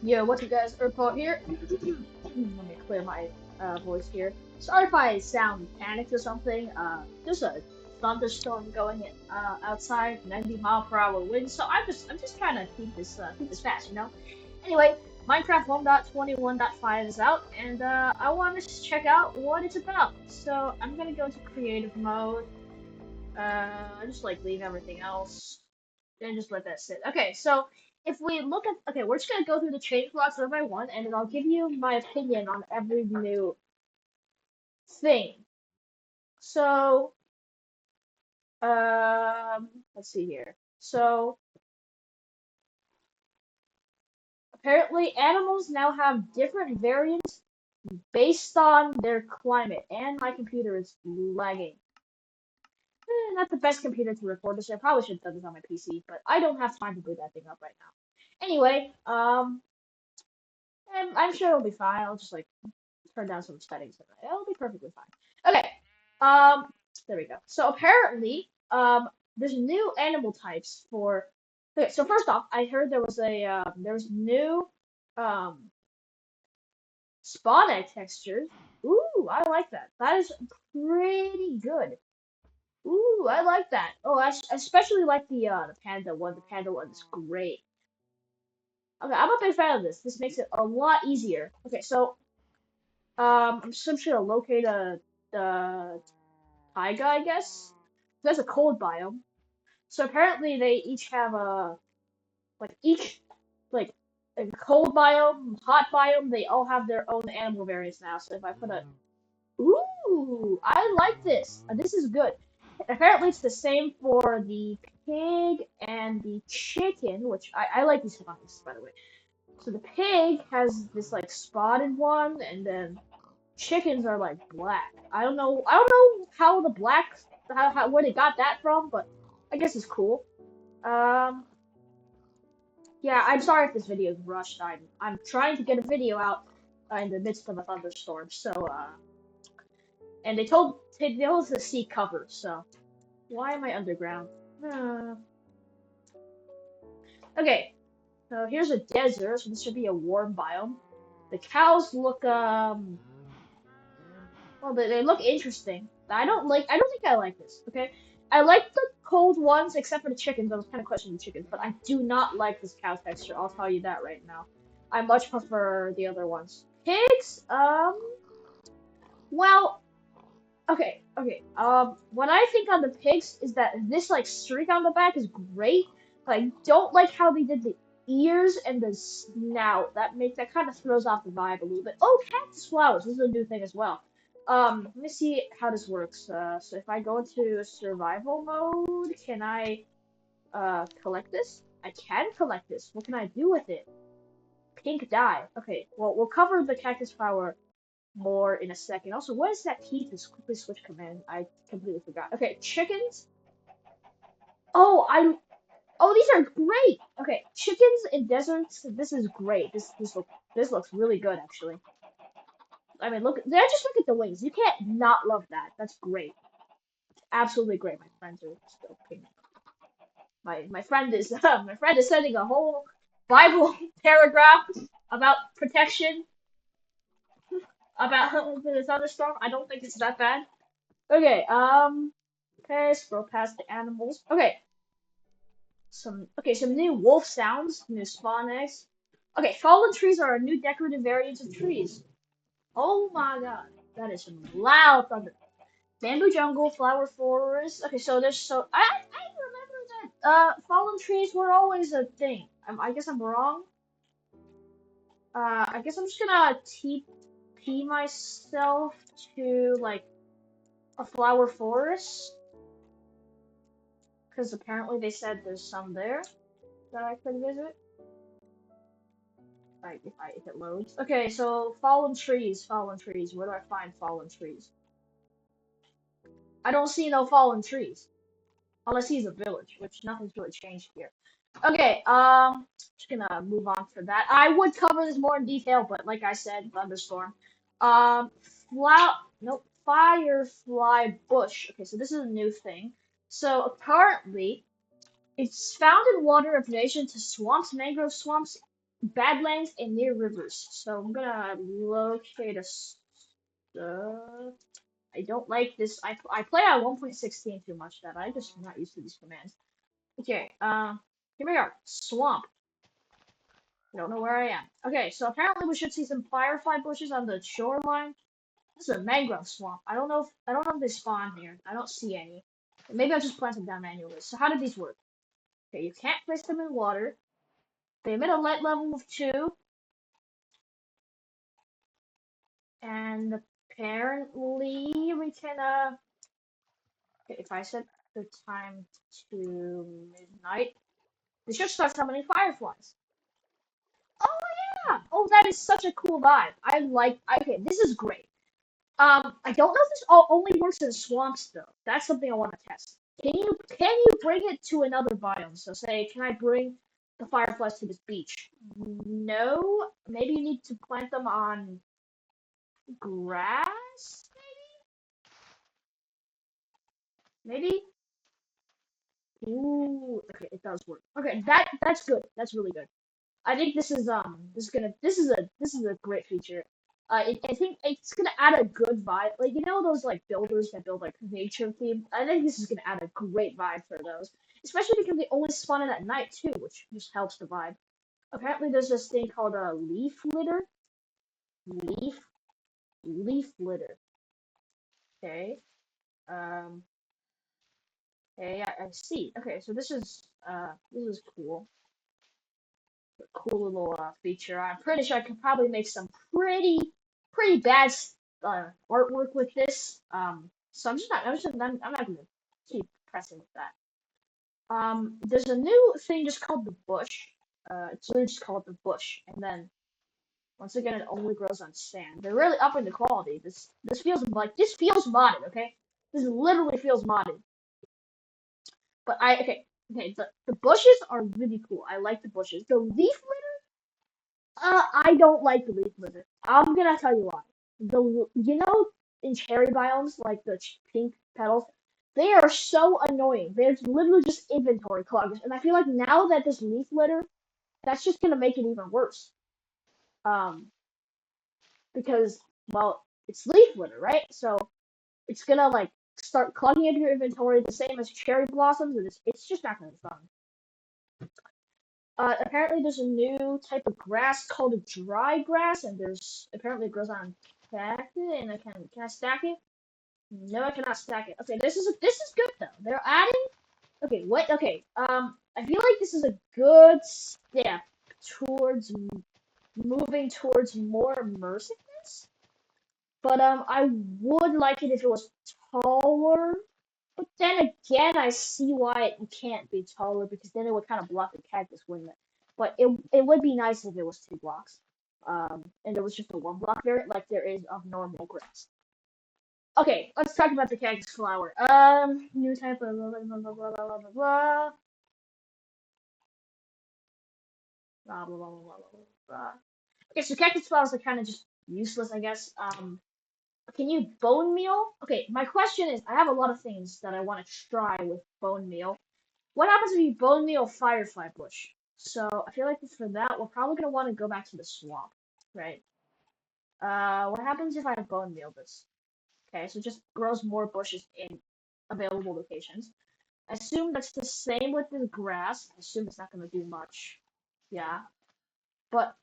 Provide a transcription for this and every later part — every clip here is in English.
Yo, what's up guys, EarthBall here. Let me clear my voice here. Sorry if I sound panicked or something. There's a thunderstorm going outside, 90-mile-per-hour wind, so I'm just trying to keep this fast, you know? Anyway, Minecraft 1.21.5 is out, and I want to check out what it's about. So I'm gonna go into creative mode. Just like leave everything else and just let that sit. Okay, so if we look at, okay, we're just gonna go through the change blocks one by one, and then I'll give you my opinion on every new thing. So, let's see here. So, apparently animals now have different variants based on their climate, and my computer is lagging. Not the best computer to record this. I probably should have done this on my PC, but I don't have time to boot that thing up right now. Anyway, I'm sure it'll be fine. I'll just like turn down some settings and it'll be perfectly fine. Okay. Um, there we go. So apparently, there's new animal types for. Okay, so first off, I heard there's new um spawn egg textures. Ooh, I like that. That is pretty good. Ooh, I like that. Oh, I especially like the panda one. The panda one is great. Okay, I'm a big fan of this. This makes it a lot easier. Okay, so I'm just gonna locate the taiga, I guess. That's a cold biome. So apparently they each have each like a cold biome, hot biome. They all have their own animal variants now. So if I put a ooh, I like this. This is good. Apparently it's the same for the pig and the chicken, which I like these ones by the way. So the pig has this like spotted one, and then chickens are like black. I don't know. I don't know how the black, how where they got that from, but I guess it's cool. Um, yeah. I'm sorry if this video is rushed. I'm trying to get a video out in the midst of a thunderstorm. So and they told us to seek cover. So why am I underground? Uh, okay. So here's a desert. So this should be a warm biome. The cows look well, they look interesting. I don't think I like this, okay? I like the cold ones, except for the chickens. I was kind of questioning the chickens, but I do not like this cow texture. I'll tell you that right now. I much prefer the other ones. Pigs, well, okay. What I think on the pigs is that this, like, streak on the back is great, but I don't like how they did the ears and the snout. That kind of throws off the vibe a little bit. Oh, cactus flowers. This is a new thing as well. Let me see how this works. So if I go into survival mode, can I collect this? I can collect this. What can I do with it? Pink dye. Okay, well we'll cover the cactus flower more in a second. Also, what is that key to quickly switch command? I completely forgot. Okay, chickens. Oh, oh, these are great. Okay, chickens in deserts. This is great. This looks really good actually. I mean, just look at the wings. You can't not love that. That's great. Absolutely great. My friends are still picking. My friend is my friend is sending a whole Bible paragraph about protection about the thunderstorm. I don't think it's that bad. Okay, okay, scroll past the animals. Some new wolf sounds, new spawn eggs. Okay, fallen trees are a new decorative variants of trees. Oh my god, that is some loud thunder. Bamboo jungle, flower forest. Okay, so I remember that fallen trees were always a thing. I guess I'm wrong. I guess I'm just gonna TP myself to like a flower forest because apparently they said there's some there that I could visit. Right, if it loads. Okay, so fallen trees, fallen trees. Where do I find fallen trees? I don't see no fallen trees. All I see is a village, which nothing's really changed here. Okay, just gonna move on for that. I would cover this more in detail, but like I said, thunderstorm. Um, flower, nope, firefly bush. Okay, so this is a new thing. So apparently, it's found in water of relation to swamps, mangrove swamps, badlands and near rivers. So I'm gonna locate a. I don't like this. I play at 1.16 too much. That I just not used to these commands. Okay. Here we are. Swamp. I don't know where I am. Okay. So apparently we should see some firefly bushes on the shoreline. This is a mangrove swamp. I don't know if they spawn here. I don't see any. Maybe I'll just plant them down manually. So how did these work? Okay, you can't place them in water. They emit a light level of 2, and apparently we can okay, if I set the time to midnight, they should start summoning fireflies. Oh yeah! Oh, that is such a cool vibe. I like. Okay, this is great. I don't know if this only works in swamps though. That's something I want to test. Can you bring it to another biome? So say, can I bring the fireflies to this beach? No. Maybe you need to plant them on grass. Maybe. Ooh. Okay, it does work. Okay, that's good. That's really good. I think this is a great feature. I think it's gonna add a good vibe. Like you know those like builders that build like nature themed. I think this is gonna add a great vibe for those, especially because they only spawn in at night too, which just helps the vibe. Apparently, there's this thing called a leaf litter. Leaf leaf litter. Okay. Um. Okay, I see. Okay, so this is cool. Cool little feature. I'm pretty sure I could probably make some pretty bad artwork with this. So I'm not gonna keep pressing with that. There's a new thing just called the bush. It's really just called the bush, and then once again it only grows on sand. They're really upping the quality. This feels modded, okay? This literally feels modded. But okay, the bushes are really cool. I like the bushes. The leaf I don't like the leaf lizard. I'm gonna tell you why. You know in cherry biomes like the pink petals, they are so annoying. They're literally just inventory cloggers, and I feel like now that this leaf litter, that's just gonna make it even worse. Um, because well, it's leaf litter, right? So it's gonna like start clogging up your inventory the same as cherry blossoms, and it's just not gonna be fun. Apparently there's a new type of grass called a dry grass, and there's apparently it grows on cactus, and can I stack it? No, I cannot stack it. Okay, this is good though. They're adding. Okay, what? Okay, I feel like this is a good step towards moving towards more immersiveness. But I would like it if it was taller. But then again, I see why it can't be taller because then it would kind of block the cactus, wouldn't it? But it would be nice if it was 2 blocks. And there was just a 1 block variant like there is of normal grass. Okay, let's talk about the cactus flower. New type of blah blah blah blah blah blah blah blah blah blah blah blah blah blah blah. Okay, so cactus flowers are kind of just useless, I guess. Can you bone meal? Okay, my question is, I have a lot of things that I want to try with bone meal. What happens if you bone meal firefly bush? So I feel like for that, we're probably gonna want to go back to the swamp, right? What happens if I bone meal this? Okay, so it just grows more bushes in available locations. I assume that's the same with the grass. I assume it's not gonna do much. Yeah, but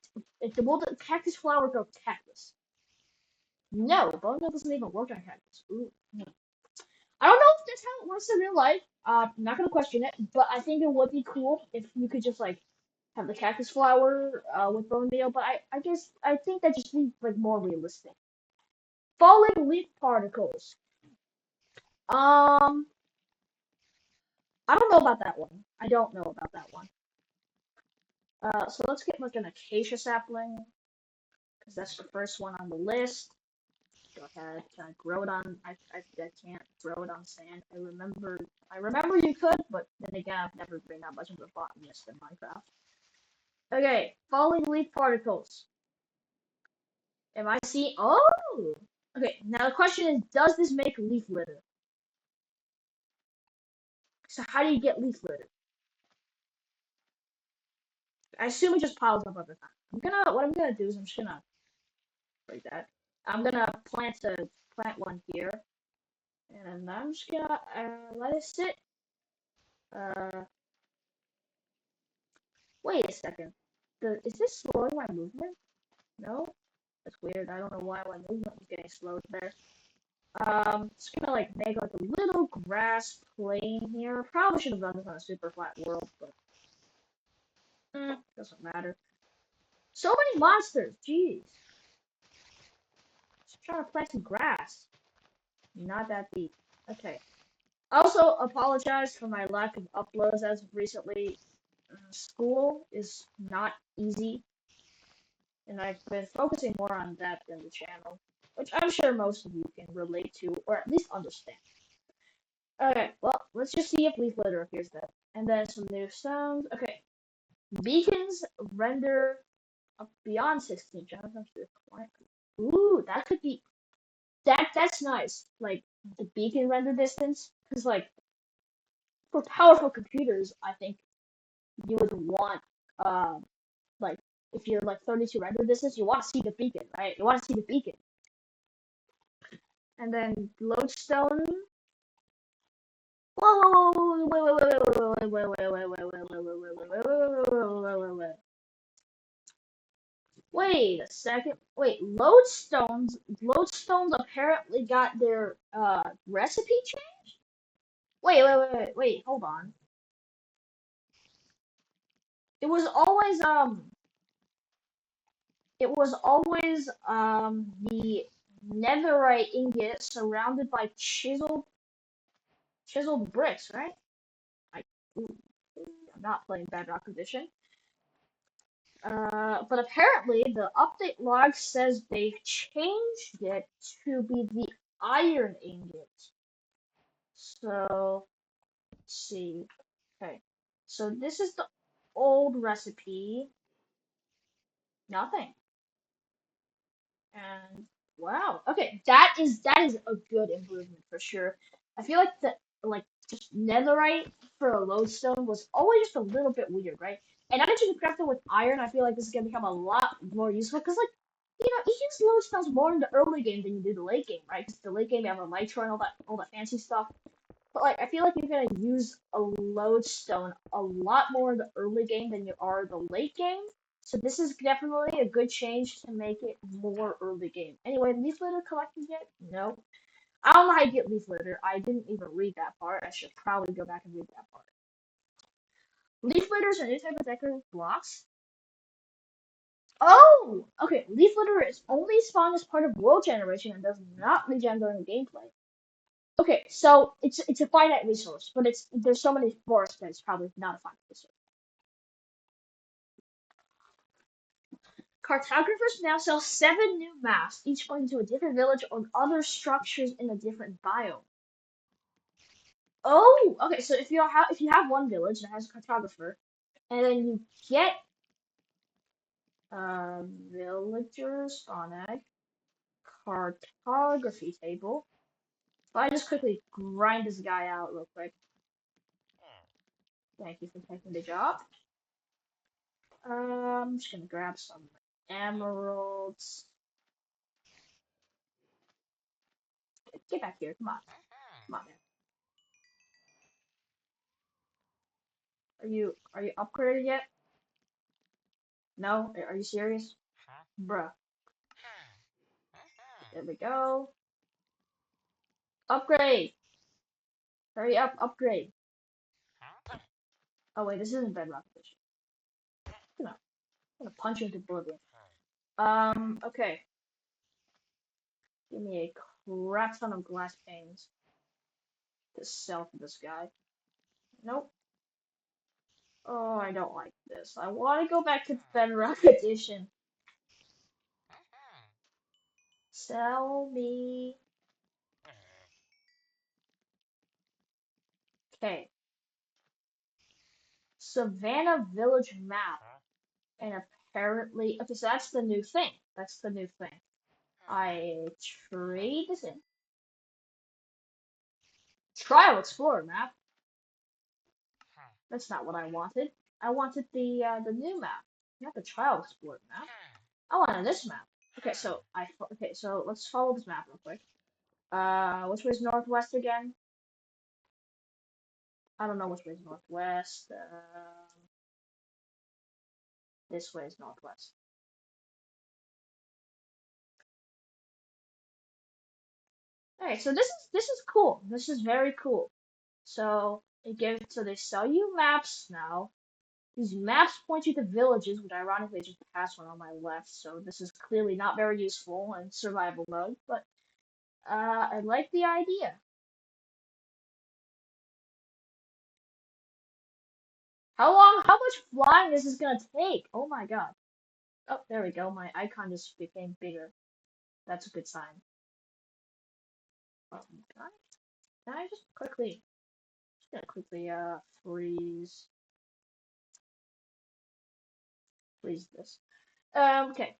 will the cactus flower grow cactus? No, bone meal doesn't even work on cactus. Ooh. I don't know if that's how it works in real life. I'm not gonna question it, but I think it would be cool if you could just like have the cactus flower with bone meal. But I guess I think that just seems like more realistic. Falling leaf particles. Um, I don't know about that one. I don't know about that one. So let's get like an acacia sapling because that's the first one on the list. Go ahead, can I grow it on? I can't grow it on sand. I remember you could, but then again, I've never been that much of a botanist in Minecraft. Okay, falling leaf particles. Am I seeing? Oh, okay. Now the question is, does this make leaf litter? So how do you get leaf litter? I assume it just piles up over time. What I'm gonna do is I'm just gonna break that. I'm gonna plant one here, and I'm just gonna let it sit. Uh, Wait a second. Is this slowing my movement? No, that's weird. I don't know why my movement was getting slowed there. Just gonna like make like a little grass plane here. Probably should have done this on a super flat world, but doesn't matter. So many monsters, jeez. Just trying to plant some grass. Not that deep. Okay. I also apologize for my lack of uploads as of recently. School is not easy, and I've been focusing more on that than the channel, which I'm sure most of you can relate to, or at least understand. Okay, well, let's just see if leaf litter appears then. And then some new sounds. Okay, beacons render up beyond 16 jumps to the client. Ooh, that could be that's nice. Like the beacon render distance, because like for powerful computers, I think you would want like if you're like 32 render distance, you want to see the beacon, right? You want to see the beacon. And then lodestone. Whoa, wait a second. Wait, lodestones apparently got their recipe changed? Wait, hold on. It was always the netherite ingot surrounded by chiseled bricks, right? I, I'm not playing Bedrock Edition. But apparently the update log says they've changed it to be the iron ingot. So, let's see. Okay. So this is the old recipe. Nothing. And wow. Okay, that is a good improvement for sure. I feel like just netherite for a lodestone was always just a little bit weird, right? And now that you can craft it with iron, I feel like this is gonna become a lot more useful because you use lodestones more in the early game than you do the late game, right? Because the late game you have a nitro and all that fancy stuff. But like I feel like you're gonna use a lodestone a lot more in the early game than you are the late game. So this is definitely a good change to make it more early game. Anyway, leaf litter collected yet? No. I don't know how you get leaf litter. I didn't even read that part. I should probably go back and read that part. Leaf litter is a new type of decorative blocks. Oh! Okay, leaf litter is only spawned as part of world generation and does not regen during gameplay. Okay, so it's a finite resource, but there's so many forests that it's probably not a finite resource. Cartographers now sell 7 new maps, each pointing to a different village or other structures in a different biome. Oh, okay. So if you have one village that has a cartographer, and then you get villagers on a cartography table. If I just quickly grind this guy out real quick. Thank you for taking the job. I'm just gonna grab some emeralds. Get back here. Come on. Come on, man. Are you upgraded yet? No? Are you serious? Bruh. There we go. Upgrade! Hurry up, upgrade. Oh wait, this isn't bedrock edition. I'm gonna punch you into oblivion. Okay. Give me a crap ton of glass panes to sell for this guy. Nope. Oh, I don't like this. I want to go back to Bedrock Edition. Sell me. Okay. Savannah Village map. And apparently, okay, so that's the new thing. That's the new thing. I trade this in. Trial Explorer map. That's not what I wanted. I wanted the new map, not the trial explorer map. I wanted this map. Okay, so let's follow this map real quick. Which way is northwest again? I don't know which way is northwest. This way is northwest. Okay, so this is cool. This is very cool. So they sell you maps now. These maps point you to villages, which ironically I just passed one on my left, so this is clearly not very useful in survival mode, but I like the idea. How much flying is this gonna take? Oh my god. Oh, there we go. My icon just became bigger. That's a good sign. Oh, can I just gonna quickly freeze this. Okay.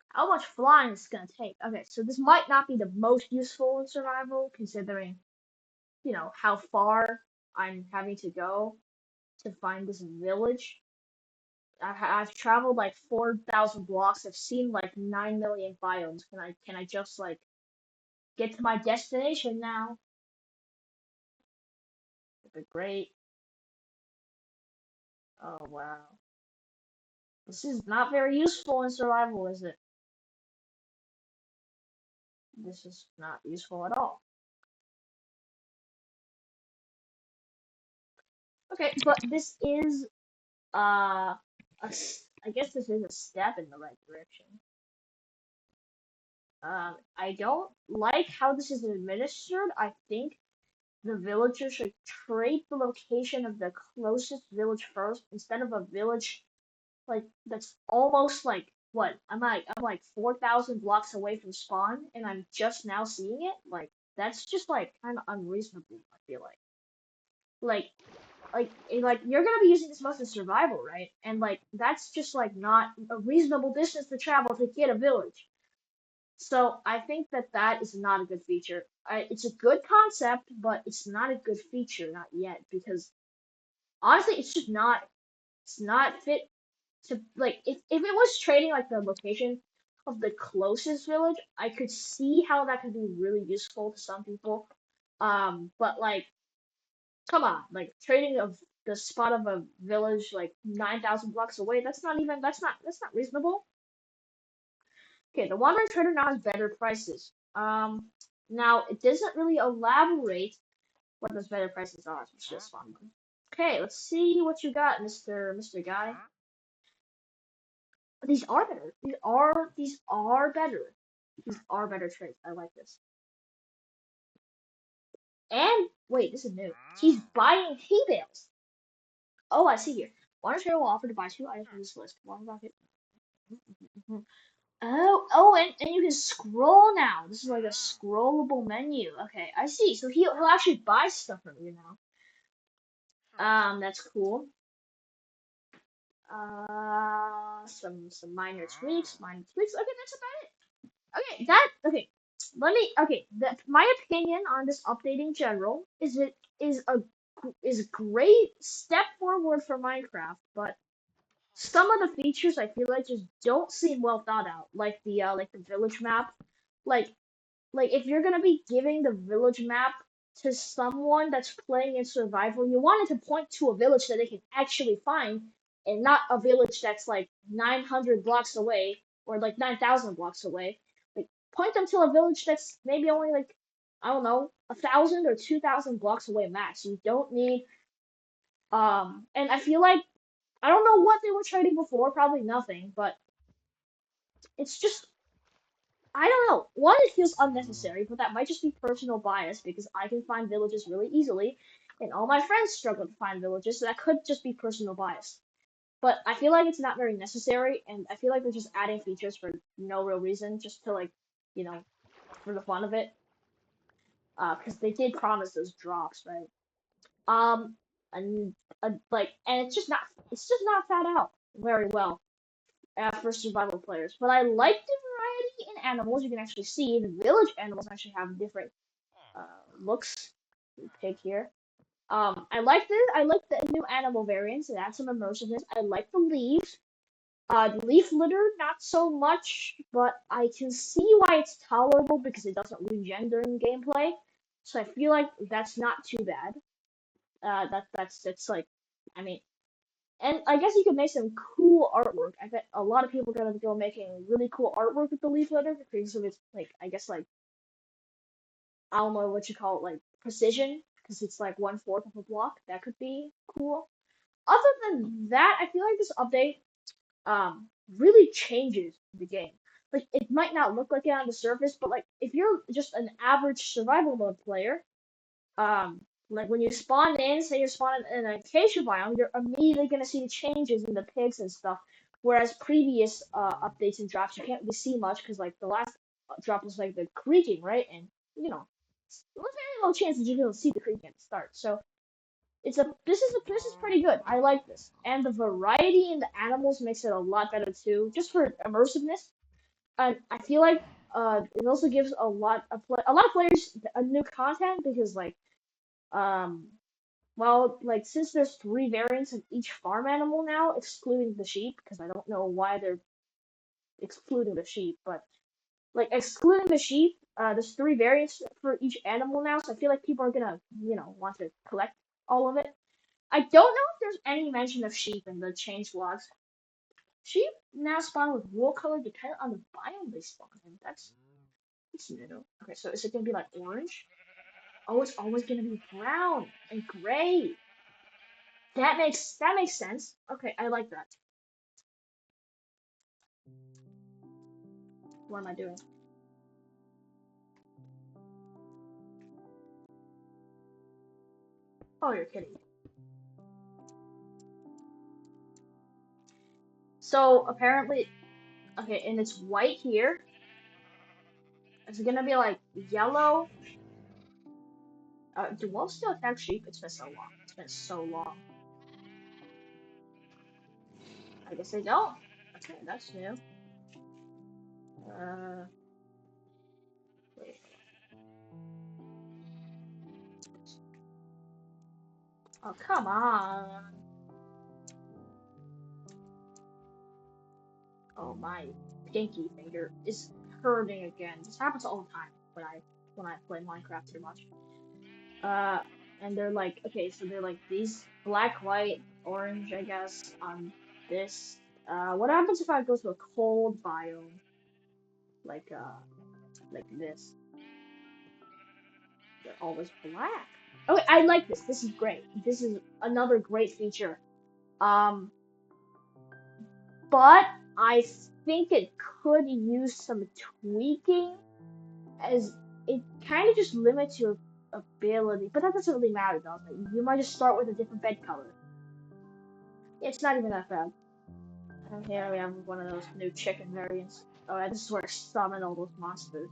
How much flying is gonna take? Okay, so this might not be the most useful in survival, considering, how far I'm having to go to find this village. I've traveled like 4,000 blocks. I've seen like 9 million biomes. Can I just like get to my destination now? That'd be great. Oh wow. This is not very useful in survival, is it? This is not useful at all. Okay, but this is I guess this is a step in the right direction. I don't like how this is administered. I think the villagers should trade the location of the closest village first instead of a village like that's almost like what? I'm like 4,000 blocks away from spawn and I'm just now seeing it. Like that's just like kind of unreasonable, I feel like. Like like you're gonna be using this most in survival, right? And like that's just like not a reasonable distance to travel to get a village. So I think that is not a good feature. It's a good concept, but it's not a good feature, not yet, because honestly, it's not fit to like if it was trading like the location of the closest village, I could see how that could be really useful to some people. But like, come on, like trading of the spot of a village like 9,000 blocks away, that's not reasonable. Okay, the wandering trader now has better prices. Now it doesn't really elaborate what those better prices are, so it's just fun. Okay, let's see what you got, Mr. Guy. These are better. These are better. These are better traits. I like this. And wait, this is new. He's buying hay bales. Oh, I see here. One trader will offer to buy 2 items from this list. One bucket. Oh, and you can scroll now. This is like a scrollable menu. Okay, I see. So he'll actually buy stuff from you now. That's cool. Some minor tweaks. Okay, that's about it. Okay. My opinion on this update in general is a great step forward for Minecraft, but some of the features I feel like just don't seem well thought out, like the village map. Like if you're gonna be giving the village map to someone that's playing in survival, you want it to point to a village that they can actually find, and not a village that's like 900 blocks away or like 9,000 blocks away. Like point them to a village that's maybe only like I don't know 1,000 or 2,000 blocks away max. You don't need and I feel like I don't know what they were trading before, probably nothing, but it's just I don't know. One, it feels unnecessary, but that might just be personal bias because I can find villages really easily, and all my friends struggle to find villages, so that could just be personal bias. But I feel like it's not very necessary, and I feel like they're just adding features for no real reason, just to like, you know, for the fun of it. Because they did promise those drops, right? Um, and and it's just not thought out very well for survival players. But I like the variety in animals. You can actually see the village animals actually have different looks. Pig here. I like this. I like the new animal variants. It adds some immersiveness. I like the leaves. The leaf litter, not so much, but I can see why it's tolerable because it doesn't regen during gameplay. So I feel like that's not too bad. That's like, I mean, and I guess you could make some cool artwork. I bet a lot of people are gonna go making really cool artwork with the leaf litter because of its like, I guess like I don't know what you call it, like precision, because it's like 1/4 of a block. That could be cool. Other than that, I feel like this update really changes the game. Like it might not look like it on the surface, but like if you're just an average survival mode player, um, like when you spawn in, say you're spawning in an acacia biome, you're immediately gonna see the changes in the pigs and stuff. Whereas previous updates and drops, you can't really see much because like the last drop was like the creaking, right? And you know, there's very low chance that you're gonna see the creaking at the start. So this is pretty good. I like this, and the variety in the animals makes it a lot better too, just for immersiveness. And I feel like it also gives a lot of players a new content because like um well like since there's three variants of each farm animal now, excluding the sheep, because I don't know why they're excluding the sheep, but like excluding the sheep, there's three variants for each animal now, so I feel like people are gonna want to collect all of it. I don't know if there's any mention of sheep in the change logs. Sheep now spawn with wool color depending on the biome they spawn in. That's new. Okay, so is it gonna be like orange? Oh, it's always gonna be brown and gray. That makes sense. Okay, I like that. What am I doing? Oh, you're kidding. So apparently, okay, and it's white here. It's gonna be like yellow. Do wolves still attack sheep? It's been so long. It's been so long. I guess they don't. Okay, that's new. Uh, wait. Oh, come on. Oh, my pinky finger is hurting again. This happens all the time when I play Minecraft too much. Uh, and they're like, okay, so they're like these black, white, orange, I guess, on this. What happens if I go to a cold biome, like like this? They're always black. Okay, I like this. This is great. This is another great feature. Um, but I think it could use some tweaking, as it kind of just limits your ability. But that doesn't really matter, though. You might just start with a different bed color. It's not even that bad. And here we have one of those new chicken variants. Oh, yeah, this is where I summon all those monsters.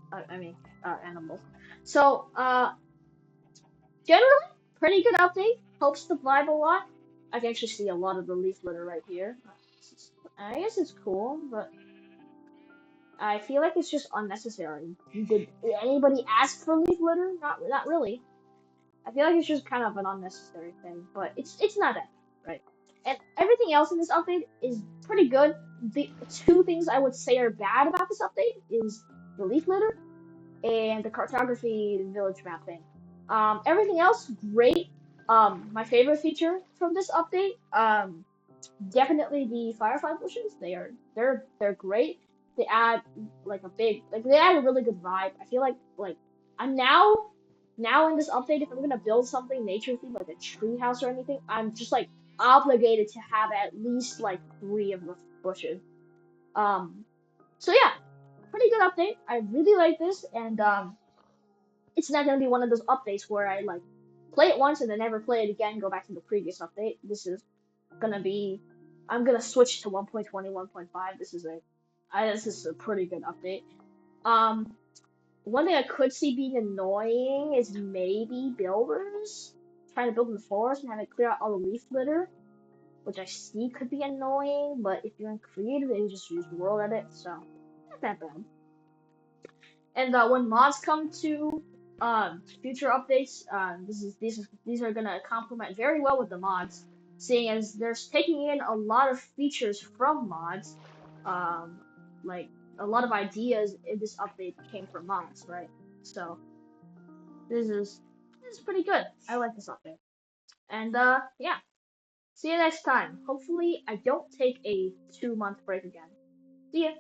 Animals. So, generally, pretty good update. Helps the vibe a lot. I can actually see a lot of the leaf litter right here. I guess it's cool, but I feel like it's just unnecessary. Did anybody ask for leaf litter? Not really. I feel like it's just kind of an unnecessary thing, but it's not that bad, right? And everything else in this update is pretty good. The two things I would say are bad about this update is the leaf litter and the cartography village map thing. Everything else great. My favorite feature from this update, definitely the firefly bushes. They're great. They add they add a really good vibe. I feel like I'm now in this update, if I'm gonna build something nature themed like a tree house or anything, I'm just like obligated to have at least like three of the bushes. Um, so yeah, pretty good update. I really like this, and it's not gonna be one of those updates where I like play it once and then never play it again, go back to the previous update. Gonna be I'm gonna switch to 1.20, 1.5. This is a pretty good update. Um, One thing I could see being annoying is maybe builders trying to build in the forest and having to clear out all the leaf litter, which I see could be annoying. But if you're in creative, you just use world edit, so not that bad. And when mods come to future updates. These are gonna complement very well with the mods, seeing as they're taking in a lot of features from mods. Um, like a lot of ideas in this update came from mods, right? So this is pretty good. I like this update. And yeah, see you next time. Hopefully I don't take a 2 month break again. See ya.